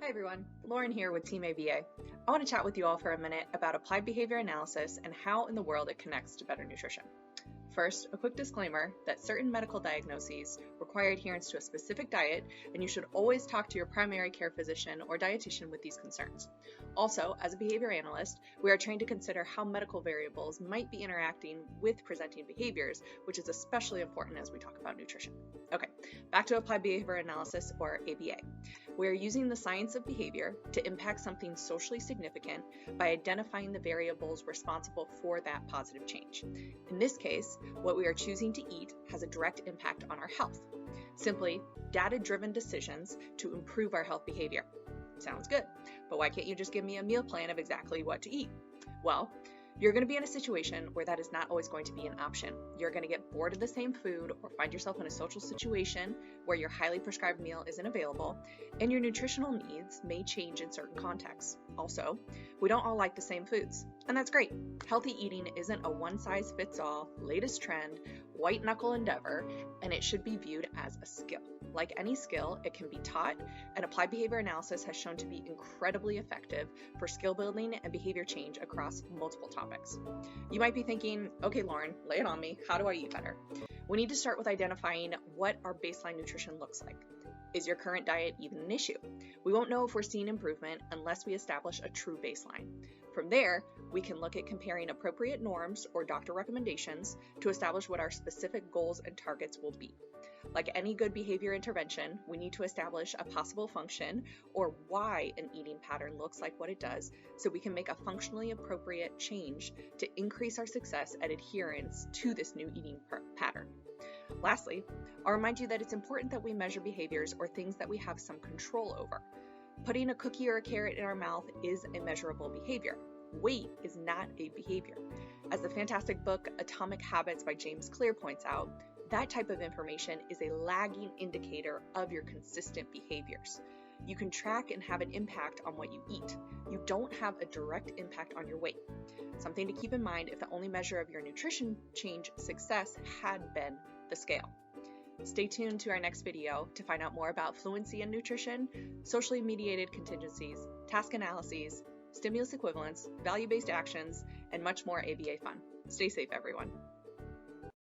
Hi everyone, Lauren here with TeamABA. I want to chat with you all for a minute about applied behavior analysis and how in the world it connects to better nutrition. First, a quick disclaimer that certain medical diagnoses require adherence to a specific diet, and you should always talk to your primary care physician or dietitian with these concerns. Also, as a behavior analyst, we are trained to consider how medical variables might be interacting with presenting behaviors, which is especially important as we talk about nutrition. Okay, back to applied behavior analysis, or ABA. We are using the science of behavior to impact something socially significant by identifying the variables responsible for that positive change. In this case, what we are choosing to eat has a direct impact on our health. Simply, data-driven decisions to improve our health behavior. Sounds good, but why can't you just give me a meal plan of exactly what to eat? Well, you're going to be in a situation where that is not always going to be an option. You're going to get bored of the same food or find yourself in a social situation where your highly prescribed meal isn't available, and your nutritional needs may change in certain contexts. Also, we don't all like the same foods, and that's great. Healthy eating isn't a one-size-fits-all, latest trend, white-knuckle endeavor, and it should be viewed as a skill. Like any skill, it can be taught, and applied behavior analysis has shown to be incredibly effective for skill building and behavior change across multiple topics. You might be thinking, okay, Lauren, lay it on me. How do I eat better? We need to start with identifying what our baseline nutrition looks like. Is your current diet even an issue? We won't know if we're seeing improvement unless we establish a true baseline. From there, we can look at comparing appropriate norms or doctor recommendations to establish what our specific goals and targets will be. Like any good behavior intervention, we need to establish a possible function or why an eating pattern looks like what it does so we can make a functionally appropriate change to increase our success at adherence to this new eating pattern. Lastly, I'll remind you that it's important that we measure behaviors or things that we have some control over. Putting a cookie or a carrot in our mouth is a measurable behavior. Weight is not a behavior. As the fantastic book Atomic Habits by James Clear points out, that type of information is a lagging indicator of your consistent behaviors. You can track and have an impact on what you eat. You don't have a direct impact on your weight. Something to keep in mind if the only measure of your nutrition change success had been the scale. Stay tuned to our next video to find out more about fluency in nutrition, socially mediated contingencies, task analyses, stimulus equivalents, value-based actions, and much more ABA fun. Stay safe, everyone.